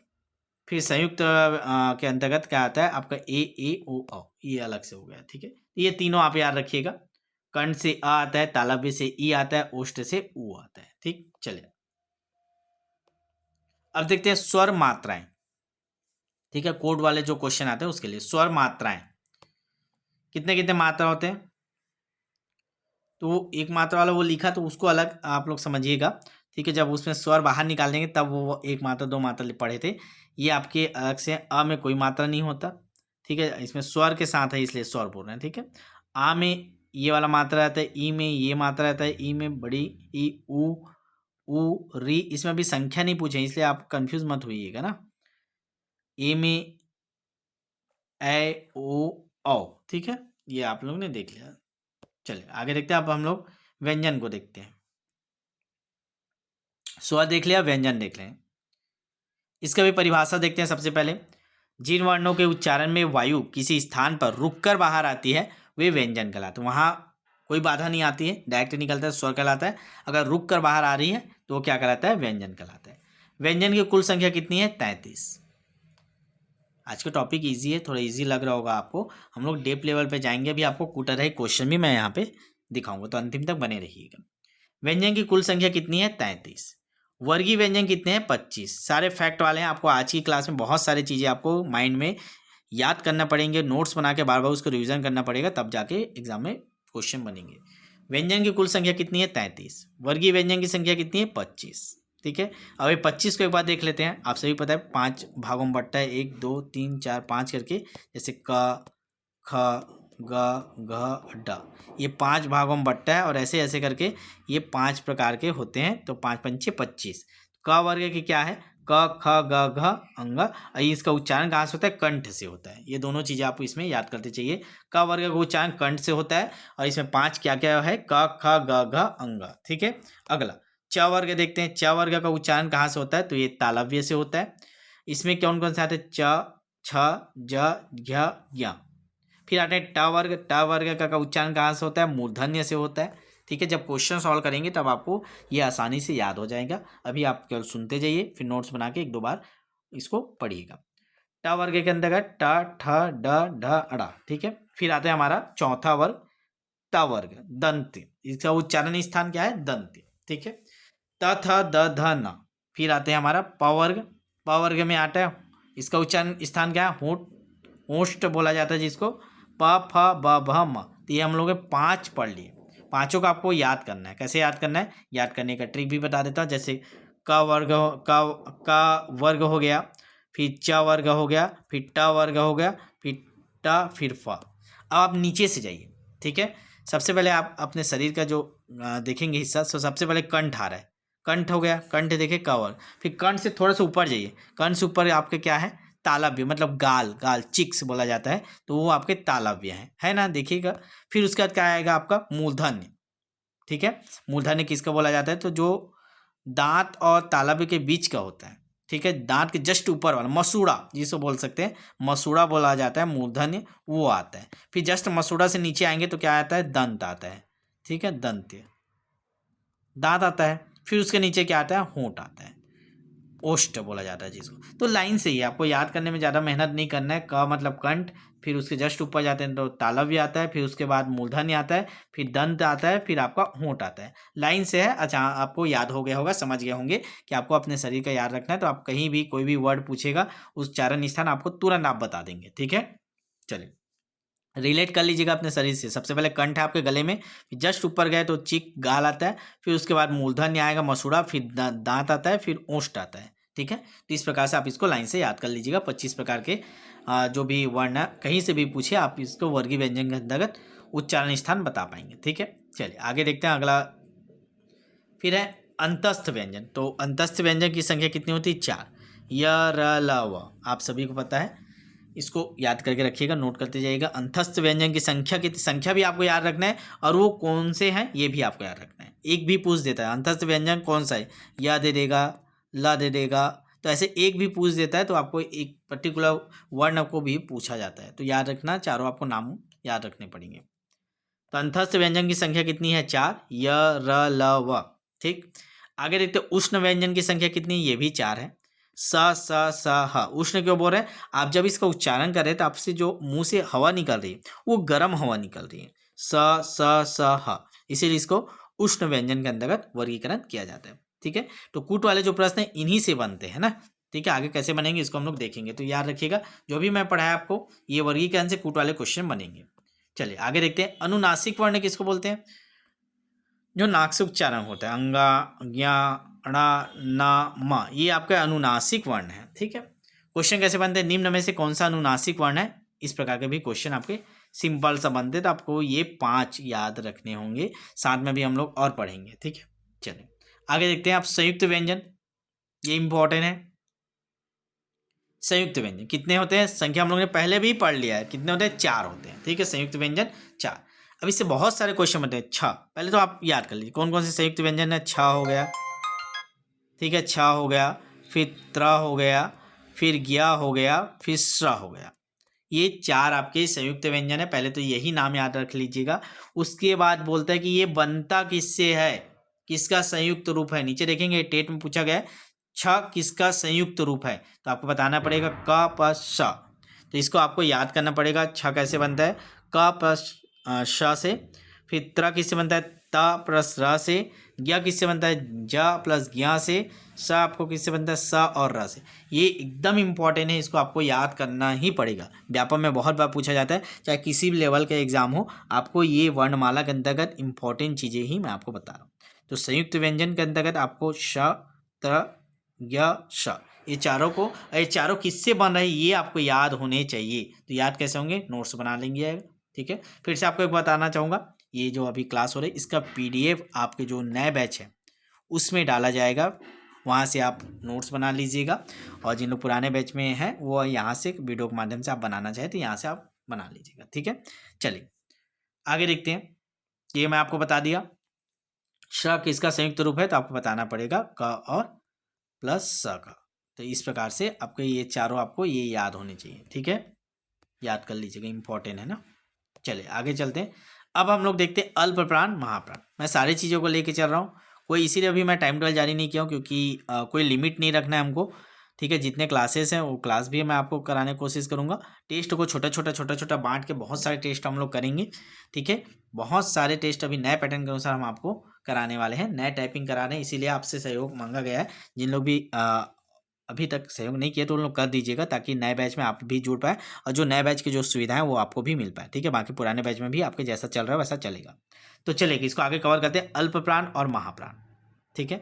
फिर संयुक्त के अंतर्गत क्या आता है आपका? ए ओ औ। ये अलग से हो गया। ठीक है, ये तीनों आप याद रखिएगा। कंठ से अ आता है, तालव्य से ई आता है, ओष्ठ से ऊ आता है। ठीक, चलिए अब देखते हैं स्वर मात्राएं। ठीक है, कोड वाले जो क्वेश्चन आते हैं उसके लिए स्वर मात्राएं कितने कितने मात्रा होते हैं? तो एक मात्रा वाला वो लिखा, तो उसको अलग आप लोग समझिएगा। ठीक है, जब उसमें स्वर बाहर निकाल देंगे तब वो एक मात्रा दो मात्रा पढ़े थे। ये आपके अलग से अ में कोई मात्रा नहीं होता। ठीक है, इसमें स्वर के साथ है इसलिए स्वर बोल रहे हैं। ठीक है, आ में ये वाला मात्रा रहता है, ई में ये मात्रा रहता है, ई में बड़ी ई, उ री, इसमें भी संख्या नहीं पूछे इसलिए आप कंफ्यूज मत होइएगा ना। ए में ए ओ औ। ठीक है, ये आप लोग ने देख लिया। चलिए आगे देखते हैं। अब हम लोग व्यंजन को देखते हैं। स्वर देख लिया, व्यंजन देख लें। इसका भी परिभाषा देखते हैं। सबसे पहले, जिन वर्णों के उच्चारण में वायु किसी स्थान पर रुककर बाहर आती है वे व्यंजन कहलाते हैं। वहाँ कोई बाधा नहीं आती है, डायरेक्ट निकलता है, स्वर कहलाता है। अगर रुक कर बाहर आ रही है तो वो क्या कहलाता है? व्यंजन कहलाता है। व्यंजन की कुल संख्या कितनी है? 33। आज का टॉपिक इजी है, थोड़ा इजी लग रहा होगा आपको। हम लोग डेप लेवल पे जाएंगे, अभी आपको कूटा रहे क्वेश्चन भी मैं यहाँ पे दिखाऊंगा, तो अंतिम तक बने रहिएगा। व्यंजन की कुल संख्या कितनी है? 33। वर्गीय व्यंजन कितने हैं? 25। सारे फैक्ट वाले हैं। आपको आज की क्लास में बहुत सारी चीज़ें आपको माइंड में याद करना पड़ेंगे, नोट्स बना के बार बार उसको रिवीजन करना पड़ेगा, तब जाके एग्जाम में क्वेश्चन बनेंगे। व्यंजन की कुल संख्या कितनी है? 33। वर्गीय व्यंजन की संख्या कितनी है? 25। ठीक है, अब ये 25 को एक बार देख लेते हैं। आप सभी पता है 5 भागों में बंटता है, 1 2 3 4 5 करके, जैसे क, ख, ग घ ड, ये 5 भागों में बंटता है और ऐसे ऐसे करके ये 5 प्रकार के होते हैं। तो 5 पंचे 25। क वर्ग की क्या है, क ख ग घ अंग। इसका उच्चारण कहाँ से होता है, कंठ से होता है। ये दोनों चीज़ें आपको इसमें याद करते चाहिए। क वर्ग का उच्चारण कंठ से होता है और इसमें 5 क्या क्या है, क ख ग घ अंग। ठीक है, अगला च वर्ग देखते हैं। च वर्ग का उच्चारण कहाँ से होता है, तो ये तालव्य से होता है। इसमें कौन कौन से आते हैं, च छ ज झ ज्ञ। फिर आते हैं ट वर्ग। ट वर्ग का उच्चारण कहाँ से होता है, मूर्धन्य से होता है। ठीक है, जब क्वेश्चन सॉल्व करेंगे तब आपको ये आसानी से याद हो जाएगा। अभी आप केवल सुनते जाइए, फिर नोट्स बना के 1-2 बार इसको पढ़िएगा। ट वर्ग के अंतर्गत ट ठ ड ढ अड़ा। ठीक है, फिर आता है हमारा चौथा वर्ग ट वर्ग, दंत। इसका उच्चारण स्थान क्या है, दंत। ठीक है, त थ द ध न। फिर आते हैं हमारा प वर्ग। प वर्ग में आता है, इसका उच्चारण स्थान क्या है, होंठ, ओष्ठ बोला जाता है जिसको। प फ ब भ म। तो ये हम लोग 5 पढ़ लिए। पांचों का आपको याद करना है। कैसे याद करना है, याद करने का ट्रिक भी बता देता हूँ। जैसे क वर्ग का वर्ग हो गया, फिर च वर्ग हो गया, फिर ट वर्ग हो गया, फिर ट, फिर फ। अब आप नीचे से जाइए। ठीक है, सबसे पहले आप अपने शरीर का जो देखेंगे हिस्सा, तो सबसे पहले कंठ आ रहा है, कंठ हो गया, कंठ देखे क वर्ग। फिर कंठ से थोड़ा सा ऊपर जाइए, कंठ से ऊपर आपके क्या है, तालव्य, मतलब गाल, गाल चिक्स बोला जाता है, तो वो आपके तालव्य है ना, देखिएगा। फिर उसके बाद क्या आएगा आपका मूर्धन्य। ठीक है, मूर्धन्य किसका बोला जाता है, तो जो दांत और तालव्य के बीच का होता है। ठीक है, दांत के जस्ट ऊपर वाला, मसूड़ा जिसको बोल सकते हैं, मसूड़ा बोला जाता है, मूर्धन्य वो आता है। फिर जस्ट मसूड़ा से नीचे आएंगे तो क्या आता है, दंत आता है। ठीक है, दंत, दांत आता है। फिर उसके नीचे क्या आता है, होंठ आता है, ओष्ठ बोला जाता है जिसको। तो लाइन से ही आपको याद करने में ज़्यादा मेहनत नहीं करना है। क मतलब कंठ, फिर उसके जस्ट ऊपर जाते हैं तो तालव्य आता है, फिर उसके बाद मूर्धन्य आता है, फिर दंत आता है, फिर आपका होंठ आता है। लाइन से है। अच्छा, आपको याद हो गया होगा, समझ गए होंगे कि आपको अपने शरीर का याद रखना है। तो आप कहीं भी कोई भी वर्ड पूछेगा, उच्चारण स्थान आपको तुरंत आप बता देंगे। ठीक है, चलिए रिलेट कर लीजिएगा अपने शरीर से। सबसे पहले कंठ है आपके गले में, फिर जस्ट ऊपर गए तो चिक, गाल आता है, फिर उसके बाद मूर्धन्य आएगा, मसूड़ा, फिर दांत आता है, फिर ओष्ठ आता है। ठीक है, तो इस प्रकार से आप इसको लाइन से याद कर लीजिएगा। 25 प्रकार के जो भी वर्ण है, कहीं से भी पूछे आप इसको वर्गीय व्यंजन के अंतर्गत उच्चारण स्थान बता पाएंगे। ठीक है, चलिए आगे देखते हैं। अगला फिर है अंतस्थ व्यंजन। तो अंतस्थ व्यंजन की संख्या कितनी होती है, 4। य र ल व, आप सभी को पता है, इसको याद करके रखिएगा, नोट करते जाइएगा। अंतस्थ व्यंजन की संख्या की संख्या भी आपको याद रखना है, और वो कौन से हैं ये भी आपको याद रखना है। एक भी पूछ देता है अंतस्थ व्यंजन कौन सा है, या दे देगा, ला दे देगा, तो ऐसे एक भी पूछ देता है तो आपको एक पर्टिकुलर वर्ण को भी पूछा जाता है। तो याद रखना, चारों आपको नाम याद रखने पड़ेंगे। तो अंतस्थ व्यंजन की संख्या कितनी है, 4। य र ल व। ठीक, आगे देखते हैं उष्ण व्यंजन की संख्या कितनी, ये भी 4 है। स स स ह। उष्ण क्यों बोल रहे हैं, आप जब इसका उच्चारण कर रहे हैं तो आपसे जो मुंह से हवा निकल रही है वो गर्म हवा निकल रही है। स स स ह, इसीलिए इसको उष्ण व्यंजन के अंतर्गत वर्गीकरण किया जाता है। ठीक है, तो कूट वाले जो प्रश्न है इन्हीं से बनते हैं ना। ठीक है, आगे कैसे बनेंगे इसको हम लोग देखेंगे। तो याद रखिएगा, जो भी मैं पढ़ाया आपको, ये वर्गीकरण से कूट वाले क्वेश्चन बनेंगे। चलिए आगे देखते हैं। अनुनासिक वर्ण किसको बोलते हैं, जो नाक से उच्चारण होता है, अंगा, ज्ञा, अणा, ना, म, ये आपका अनुनासिक वर्ण है। ठीक है, क्वेश्चन कैसे बनते हैं, निम्न में से कौन सा अनुनासिक वर्ण है, इस प्रकार के भी क्वेश्चन आपके सिंपल सा बनते हैं। तो आपको ये 5 याद रखने होंगे, साथ में भी हम लोग और पढ़ेंगे। ठीक है, चलिए आगे देखते हैं। आप संयुक्त व्यंजन, ये इंपॉर्टेंट है। संयुक्त व्यंजन कितने होते हैं, संख्या हम लोगों ने पहले भी पढ़ लिया है, कितने होते हैं, 4 होते हैं। ठीक है, संयुक्त व्यंजन 4। अब इससे बहुत सारे क्वेश्चन बनते हैं। छ, पहले तो आप याद कर लीजिए कौन कौन से संयुक्त व्यंजन है। छ हो गया, ठीक है, छ हो गया, फिर त्र हो गया, फिर ज्ञा हो गया, फिर श्र हो गया। ये 4 आपके संयुक्त व्यंजन है। पहले तो यही नाम याद रख लीजिएगा। उसके बाद बोलता है कि ये बनता किससे है, किसका संयुक्त रूप है। नीचे देखेंगे टेट में पूछा गया है, छ किसका संयुक्त रूप है, तो आपको बताना पड़ेगा क प श। तो इसको आपको याद करना पड़ेगा। छ कैसे बनता है, क प्लस श से। फिर त्र किससे बनता है, त प्लस र से। ज्ञ किससे बनता है, ज प्लस ज्ञ से। स आपको किससे बनता है, स और र से। ये एकदम इंपॉर्टेंट है, इसको आपको याद करना ही पड़ेगा। व्यापक में बहुत बार पूछा जाता है, चाहे किसी भी लेवल का एग्जाम हो, आपको ये वर्णमाला के अंतर्गत इंपॉर्टेंट चीज़ें ही मैं आपको बता रहा हूँ। तो संयुक्त व्यंजन के अंतर्गत आपको श, त्र, ज्ञ, श, ये चारों किससे बन रहे हैं ये आपको याद होने चाहिए। तो याद कैसे होंगे, नोट्स बना लेंगे। ठीक है। फिर से आपको एक बताना चाहूँगा, ये जो अभी क्लास हो रही है इसका PDF आपके जो नए बैच है उसमें डाला जाएगा, वहाँ से आप नोट्स बना लीजिएगा। और जिन लोग पुराने बैच में हैं वो यहाँ से वीडियो के माध्यम से आप बनाना चाहें तो यहाँ से आप बना लीजिएगा, ठीक है। चलिए आगे देखते हैं। ये मैं आपको बता दिया। श किसका संयुक्त रूप है तो आपको बताना पड़ेगा क और प्लस स का। तो इस प्रकार से आपको ये चारों आपको ये याद होने चाहिए, ठीक है, याद कर लीजिएगा, इंपॉर्टेंट है ना। चलिए आगे चलते हैं। अब हम लोग देखते हैं अल्प प्राण महाप्राण। मैं सारी चीज़ों को लेके चल रहा हूँ, कोई इसीलिए अभी मैं टाइम टेबल जारी नहीं किया हूँ क्योंकि कोई लिमिट नहीं रखना है हमको, ठीक है। जितने क्लासेस हैं वो क्लास भी मैं आपको कराने की कोशिश करूँगा। टेस्ट को छोटा छोटा बांट के बहुत सारे टेस्ट हम लोग करेंगे, ठीक है। बहुत सारे टेस्ट अभी नए पैटर्न के अनुसार हम आपको कराने वाले हैं, नए टाइपिंग करा रहे हैं, इसीलिए आपसे सहयोग मांगा गया है। जिन लोग भी अभी तक सहयोग नहीं किया तो उन लोग कर दीजिएगा ताकि नए बैच में आप भी जुड़ पाए और जो नए बैच की जो सुविधाएं वो आपको भी मिल पाए, ठीक है। बाकी पुराने बैच में भी आपके जैसा चल रहा है वैसा चलेगा। तो चलेगा, इसको आगे कवर करते हैं, अल्प प्राण और महाप्राण, ठीक है।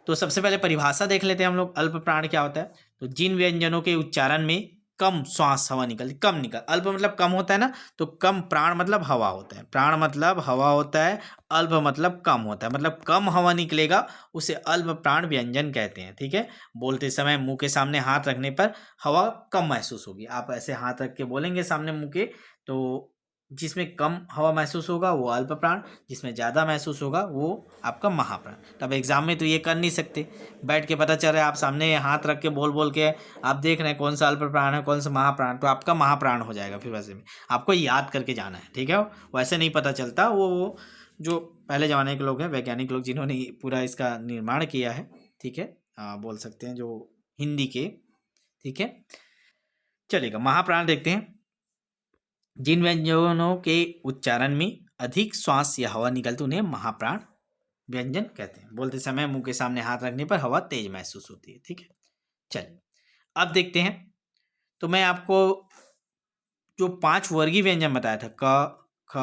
तो सबसे पहले परिभाषा देख लेते हैं हम लोग, अल्प प्राण क्या होता है। तो जिन व्यंजनों के उच्चारण में कम श्वास हवा निकलती, कम निकल, अल्प मतलब कम होता है ना, तो कम, प्राण मतलब हवा होता है, प्राण मतलब हवा होता है, अल्प मतलब कम होता है, मतलब कम हवा निकलेगा उसे अल्प प्राण व्यंजन कहते हैं, ठीक है। बोलते समय मुंह के सामने हाथ रखने पर हवा कम महसूस होगी, आप ऐसे हाथ रख के बोलेंगे सामने मुंह के, तो जिसमें कम हवा महसूस होगा वो अल्प प्राण, जिसमें ज़्यादा महसूस होगा वो आपका महाप्राण। तब एग्जाम में तो ये कर नहीं सकते, बैठ के पता चल रहा है आप सामने हाथ रख के बोल बोल के आप देख रहे हैं कौन सा अल्प प्राण है कौन सा महाप्राण, तो आपका महाप्राण हो जाएगा। फिर वैसे में आपको याद करके जाना है, ठीक है। वैसे नहीं पता चलता, वो जो पहले ज़माने के लोग हैं, वैज्ञानिक लोग जिन्होंने पूरा इसका निर्माण किया है, ठीक है, बोल सकते हैं जो हिंदी के, ठीक है। चलेगा, महाप्राण देखते हैं। जिन व्यंजनों के उच्चारण में अधिक श्वास या हवा निकलती उन्हें महाप्राण व्यंजन कहते हैं। बोलते समय मुंह के सामने हाथ रखने पर हवा तेज महसूस होती है, ठीक है। चलिए अब देखते हैं। तो मैं आपको जो 5 वर्गीय व्यंजन बताया था, क ख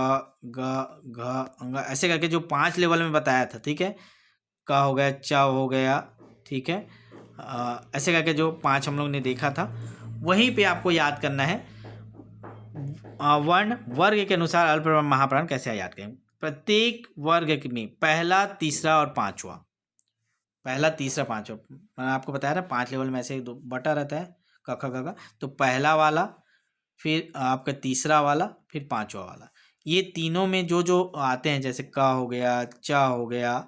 ग घ अंग, ऐसे करके जो 5 लेवल में बताया था, ठीक है। क हो गया, च हो गया, ठीक है। ऐसे करके जो 5 हम लोग ने देखा था, वहीं पे आपको याद करना है वर्ण वर्ग के अनुसार अल्प प्राण महाप्राण कैसे याद करें। प्रत्येक वर्ग में पहला, तीसरा और पांचवा, पहला, तीसरा, पांचवा, मैंने आपको बताया ना 5 लेवल में ऐसे दो बटा रहता है, क ख ग घ। तो पहला वाला, फिर आपका तीसरा वाला, फिर पांचवा वाला, ये तीनों में जो जो आते हैं, जैसे क हो गया, च हो गया,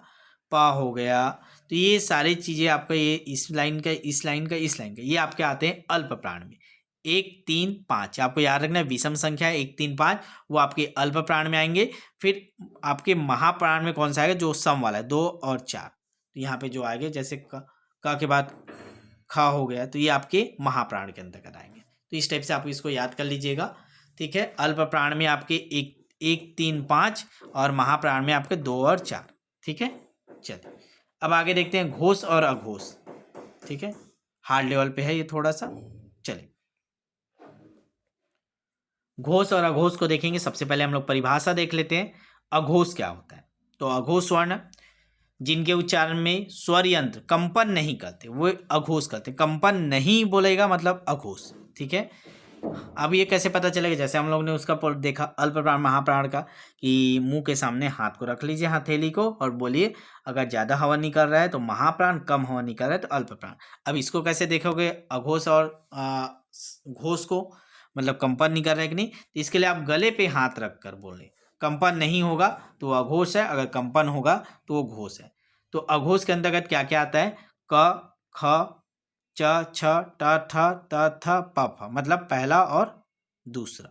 प हो गया, तो ये सारी चीज़ें आपका ये इस लाइन का, इस लाइन का, इस लाइन का, ये आपके आते हैं अल्प प्राण में। 1 3 5 आपको याद रखना है, विषम संख्या 1 3 5 वो आपके अल्प प्राण में आएंगे। फिर आपके महाप्राण में कौन सा आएगा, जो सम वाला है, 2 और 4। तो यहाँ पे जो आएंगे, जैसे क के बाद ख हो गया, तो ये आपके महाप्राण के अंतर्गत आएंगे। तो इस टाइप से आप इसको याद कर लीजिएगा, ठीक है। अल्प प्राण में आपके 1 3 5 और महाप्राण में आपके 2 और 4, ठीक है। चलिए अब आगे देखते हैं घोष और अघोष, ठीक है। हार्ड लेवल पे है ये थोड़ा सा। चलिए घोष और अघोष को देखेंगे। सबसे पहले हम लोग परिभाषा देख लेते हैं, अघोष क्या होता है। तो अघोष स्वर्ण जिनके उच्चारण में स्वर यंत्र कंपन नहीं करते वो अघोष करते, कंपन नहीं बोलेगा मतलब अघोष, ठीक है। अब ये कैसे पता चलेगा, जैसे हम लोग ने उसका देखा अल्प प्राण महाप्राण का, कि मुंह के सामने हाथ को रख लीजिए, हथेली को, और बोलिए अगर ज़्यादा हवा निकल रहा है तो महाप्राण, कम हवा निकल रहा है तो अल्प प्राण। अब इसको कैसे देखोगे, अघोष और घोष को, मतलब कंपन नहीं कर रहा है कि नहीं, तो इसके लिए आप गले पे हाथ रख कर बोले, कंपन नहीं होगा तो वो अघोष है, अगर कंपन होगा तो वो घोष है। तो अघोष के अंतर्गत क्या क्या आता है, क ख च छ ट ठ त थ प फ, मतलब पहला और दूसरा।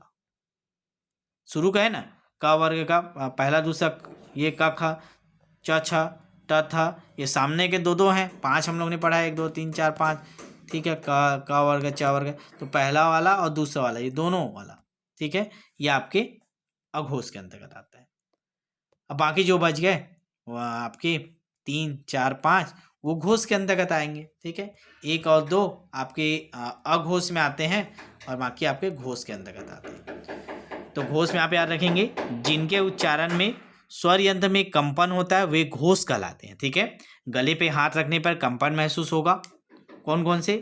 शुरू का है ना, क वर्ग का पहला दूसरा, ये क ख च छ ट थ, ये सामने के दो दो हैं, 5 हम लोग ने पढ़ा है, 1 2 3 4 5, ठीक है। क वर्ग च वर्ग, तो पहला वाला और दूसरा वाला, ये दोनों वाला, ठीक है, ये आपके अघोष के अंतर्गत आता है। अब बाकी जो बच गए वो आपके 3 4 5 वो घोष के अंतर्गत आएंगे, ठीक है। 1 और 2 आपके अघोष में आते हैं और बाकी आपके घोष के अंतर्गत आते हैं। तो घोष में आप याद रखेंगे, जिनके उच्चारण में स्वर यंत्र में कंपन होता है वे घोष कहलाते हैं, ठीक है। गले पे हाथ रखने पर कंपन महसूस होगा, कौन कौन से,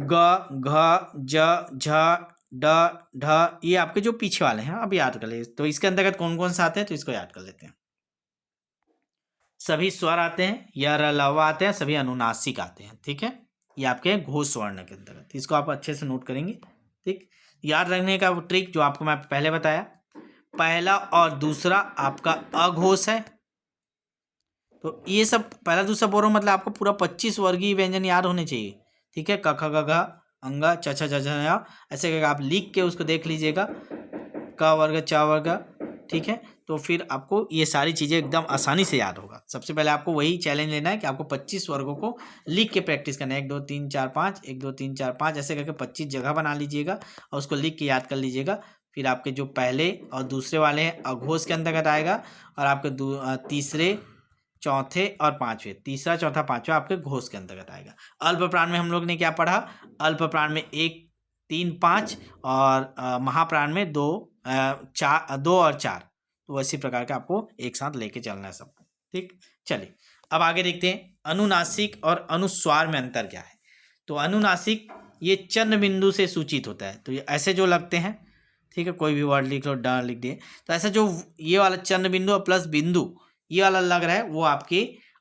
ग घ ज झ ड ढ, ये आपके जो पीछे वाले हैं अब याद कर ले। तो इसके अंतर्गत कौन कौन से आते हैं तो इसको याद कर लेते हैं। सभी स्वर आते हैं, य र ल व आते हैं, सभी अनुनासिक आते हैं। ठीक है, ये आपके घोष स्वर्ण के अंतर्गत, इसको आप अच्छे से नोट करेंगे। ठीक, याद रखने का ट्रिक जो आपको मैं पहले बताया, पहला और दूसरा आपका अघोष है। तो ये सब पहला दूसरा बोल रहा हूँ, मतलब आपको पूरा 25 वर्गीय व्यंजन याद होने चाहिए। ठीक है, क ख ग घ अंगा च छ ज झ ञ, ऐसे करके आप लिख के उसको देख लीजिएगा, क वर्ग च वर्ग। ठीक है, तो फिर आपको ये सारी चीज़ें एकदम आसानी से याद होगा। सबसे पहले आपको वही चैलेंज लेना है कि आपको 25 वर्गों को लिख के प्रैक्टिस करना है। 1 2 3 4 5, 1 2 3 4 5, ऐसे करके 25 जगह बना लीजिएगा और उसको लिख के याद कर लीजिएगा। फिर आपके जो पहले और दूसरे वाले हैं अघोष के अंतर्गत आएगा, और आपके तीसरे चौथे और पांचवें, तीसरा चौथा पांचवा आपके घोष के अंतर्गत आएगा। अल्प प्राण में हम लोग ने क्या पढ़ा, अल्प प्राण में 1 3 5 और महाप्राण में 2 और 4। तो इसी प्रकार के आपको एक साथ लेके चलना है सबको। ठीक, चलिए अब आगे देखते हैं अनुनासिक और अनुस्वार में अंतर क्या है। तो अनुनासिक ये चंद्र बिंदु से सूचित होता है। तो ये ऐसे जो लगते हैं, ठीक है, कोई भी वर्ड लिख लो, ड लिख दिए, तो ऐसा जो ये वाला चंद्र बिंदु और प्लस बिंदु ये वाला लग रहा है वो आपके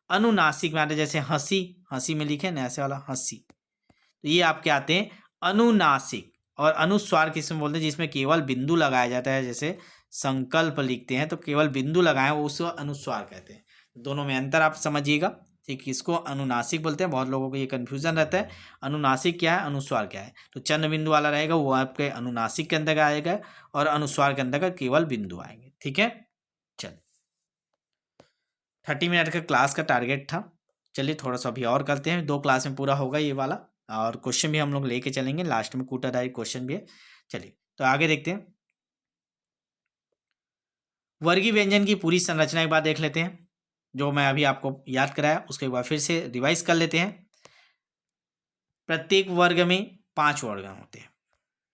अनुनासिक में आते हैं। जैसे हंसी, हंसी में लिखे ना ऐसे वाला हंसी, तो ये आपके आते हैं अनुनासिक। और अनुस्वार किसमें बोलते हैं, जिसमें केवल बिंदु लगाया जाता है। जैसे संकल्प लिखते हैं तो केवल बिंदु लगाए, वो उसको अनुस्वार कहते हैं। दोनों में अंतर आप समझिएगा। ठीक, इसको अनुनासिक बोलते हैं, बहुत लोगों को ये कन्फ्यूजन रहता है अनुनासिक क्या है अनुस्वार क्या है। तो चंद्र बिंदु वाला रहेगा वो आपके अनुनासिक के अंदर आएगा, और अनुस्वार के अंदर केवल बिंदु आएंगे। ठीक है, चल 30 मिनट का क्लास का टारगेट था। चलिए थोड़ा सा अभी और करते हैं, 2 क्लास में पूरा होगा ये वाला, और क्वेश्चन भी हम लोग लेके चलेंगे, लास्ट में कूटाधारी क्वेश्चन भी है। चलिए तो आगे देखते हैं, वर्गीय व्यंजन की पूरी संरचना एक बार देख लेते हैं। जो मैं अभी आपको याद कराया उसके बाद फिर से रिवाइज कर लेते हैं। प्रत्येक वर्ग में 5 वर्ग होते हैं।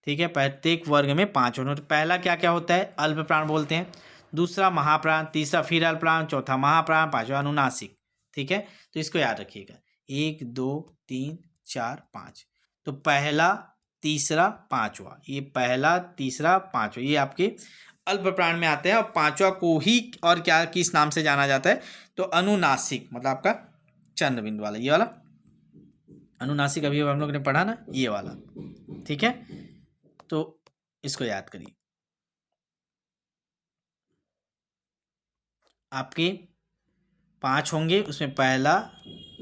ठीक है, प्रत्येक वर्ग में 5 वर्ग होते हैं। पहला क्या क्या होता है, अल्प प्राण बोलते हैं, दूसरा महाप्राण, तीसरा फिर अल्प प्राण, चौथा महाप्राण, पांचवा अनुनासिक। ठीक है, तो इसको याद रखिएगा, 1 2 3 4 5। तो पहला तीसरा पांचवा, ये पहला तीसरा पांचवा ये आपके अल्प प्राण में आते हैं। और पांचवा को ही और क्या किस नाम से जाना जाता है, तो अनुनासिक, मतलब आपका चंद्र बिंदु वाला, ये वाला अनुनासिक अभी हम लोग ने पढ़ा ना, ये वाला। ठीक है, तो इसको याद करिए। आपके 5 होंगे, उसमें पहला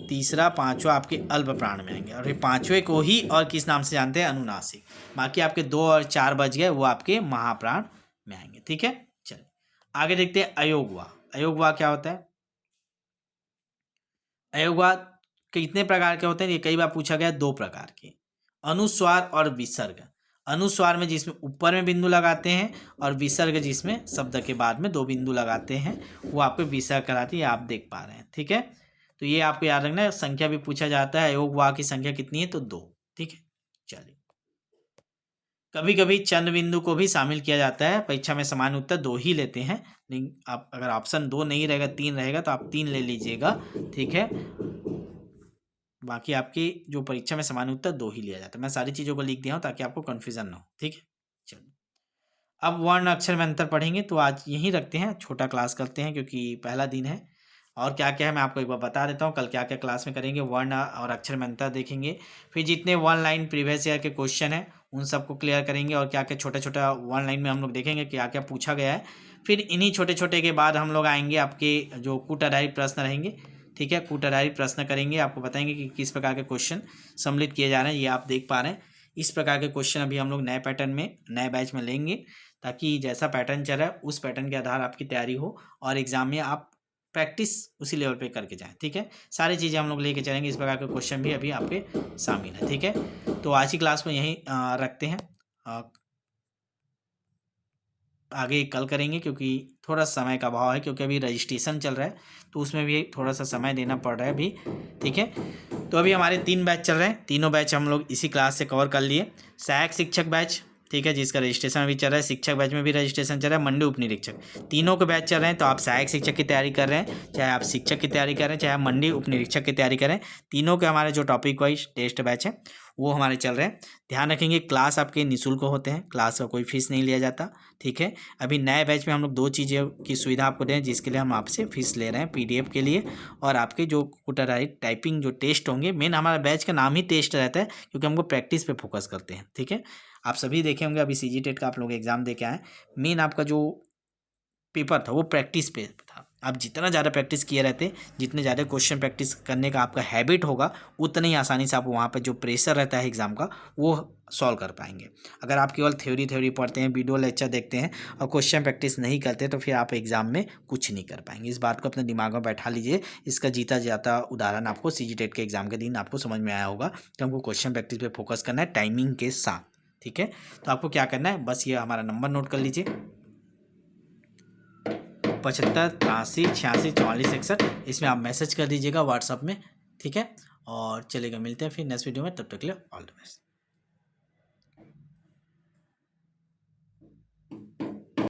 तीसरा पांचवा आपके अल्प प्राण में आएंगे, और ये पांचवे को ही और किस नाम से जानते हैं, अनुनासिक। बाकी आपके 2 और 4 बच गए, वो आपके महाप्राण में आएंगे। ठीक है, चलिए आगे देखते हैं अयोगवा। अयोगवा क्या होता है, अयोगवा कितने प्रकार के होते हैं, ये कई बार पूछा गया, 2 प्रकार के, अनुस्वार और विसर्ग। अनुस्वार में जिसमें ऊपर में बिंदु लगाते हैं, और विसर्ग जिसमें शब्द के बाद में 2 बिंदु लगाते हैं, वो आपको विसर्ग कराती है, आप देख पा रहे हैं। ठीक है, तो ये आपको याद रखना है। संख्या भी पूछा जाता है, अयोगवा की संख्या कितनी है, तो 2। ठीक है, चलिए कभी कभी चंद्र बिंदु को भी शामिल किया जाता है। परीक्षा में सामान्य उत्तर 2 ही लेते हैं, लेकिन आप अगर ऑप्शन 2 नहीं रहेगा 3 रहेगा तो आप 3 ले लीजिएगा। ठीक है, बाकी आपकी जो परीक्षा में सामान्य उत्तर 2 ही लिया जाता है। मैं सारी चीज़ों को लिख दिया हूँ ताकि आपको कन्फ्यूजन ना हो। ठीक है, चलिए अब वर्ण अक्षर में अंतर पढ़ेंगे, तो आज यहीं रखते हैं, छोटा क्लास करते हैं क्योंकि पहला दिन है। और क्या क्या है मैं आपको एक बार बता देता हूँ, कल क्या क्या क्लास में करेंगे, वर्ण और अक्षर में अंतर देखेंगे, फिर जितने 1 लाइन प्रीवियस ईयर के क्वेश्चन हैं उन सबको क्लियर करेंगे, और क्या क्या छोटा छोटा 1 लाइन में हम लोग देखेंगे क्या क्या पूछा गया है। फिर इन्हीं छोटे छोटे के बाद हम लोग आएंगे आपके जो कूट आधारित प्रश्न रहेंगे। ठीक है, कूट आधारित प्रश्न करेंगे, आपको बताएंगे कि किस प्रकार के क्वेश्चन सम्मिलित किए जा रहे हैं, ये आप देख पा रहे हैं। इस प्रकार के क्वेश्चन अभी हम लोग नए पैटर्न में नए बैच में लेंगे, ताकि जैसा पैटर्न चल रहा है उस पैटर्न के आधार आपकी तैयारी हो, और एग्जाम में आप प्रैक्टिस उसी लेवल पे करके जाएं। ठीक है, सारी चीज़ें हम लोग लेके चलेंगे, इस प्रकार के क्वेश्चन भी अभी आपके शामिल है। ठीक है, तो आज की क्लास को यहीं रखते हैं, आगे कल करेंगे क्योंकि थोड़ा समय का अभाव है, क्योंकि अभी रजिस्ट्रेशन चल रहा है तो उसमें भी थोड़ा सा समय देना पड़ रहा है अभी। ठीक है, तो अभी हमारे 3 बैच चल रहे हैं, तीनों बैच हम लोग इसी क्लास से कवर कर लिए। सहायक शिक्षक बैच ठीक है, जिसका रजिस्ट्रेशन अभी चल रहा है। शिक्षक बैच में भी रजिस्ट्रेशन चल रहा है, मंडी उप निरीक्षक, तीनों के बैच चल रहे हैं। तो आप सहायक शिक्षक की तैयारी कर रहे हैं, चाहे आप शिक्षक की तैयारी कर रहे हैं, चाहे आप मंडी उप निरीक्षक की तैयारी करें, तीनों के हमारे जो टॉपिक वाइज टेस्ट बैच है वो हमारे चल रहे हैं। ध्यान रखेंगे क्लास आपके निःशुल्क होते हैं, क्लास का कोई फीस नहीं लिया जाता। ठीक है, अभी नए बैच में हम लोग 2 चीज़ों की सुविधा आपको दें, जिसके लिए हम आपसे फीस ले रहे हैं, PDF के लिए और आपके जो कुटाराइट टाइपिंग जो टेस्ट होंगे। मेन हमारा बैच का नाम ही टेस्ट रहता है, क्योंकि हमको प्रैक्टिस पे फोकस करते हैं। ठीक है, आप सभी देखे होंगे, अभी CG टेट का आप लोग एग्जाम दे के आए, मेन आपका जो पेपर था वो प्रैक्टिस पे था। आप जितना ज़्यादा प्रैक्टिस किए रहते, जितने ज़्यादा क्वेश्चन प्रैक्टिस करने का आपका हैबिट होगा, उतना ही आसानी से आप वहाँ पे जो प्रेशर रहता है एग्ज़ाम का वो सॉल्व कर पाएंगे। अगर आप केवल थ्योरी पढ़ते हैं, वीडियो लेक्चर देखते हैं और क्वेश्चन प्रैक्टिस नहीं करते, तो फिर आप एग्ज़ाम में कुछ नहीं कर पाएंगे। इस बात को अपने दिमाग में बैठा लीजिए। इसका जीता जाता उदाहरण आपको CG टेट के एग्ज़ाम के दिन आपको समझ में आया होगा कि हमको क्वेश्चन प्रैक्टिस पे फोकस करना है टाइमिंग के साथ। ठीक है, तो आपको क्या करना है, बस ये हमारा नंबर नोट कर लीजिए, 75 83 86 44 61। इसमें आप मैसेज कर दीजिएगा व्हाट्सअप में। ठीक है, और चलेगा, मिलते हैं फिर नेक्स्ट वीडियो में, तब तक के लिए ऑल द बेस्ट।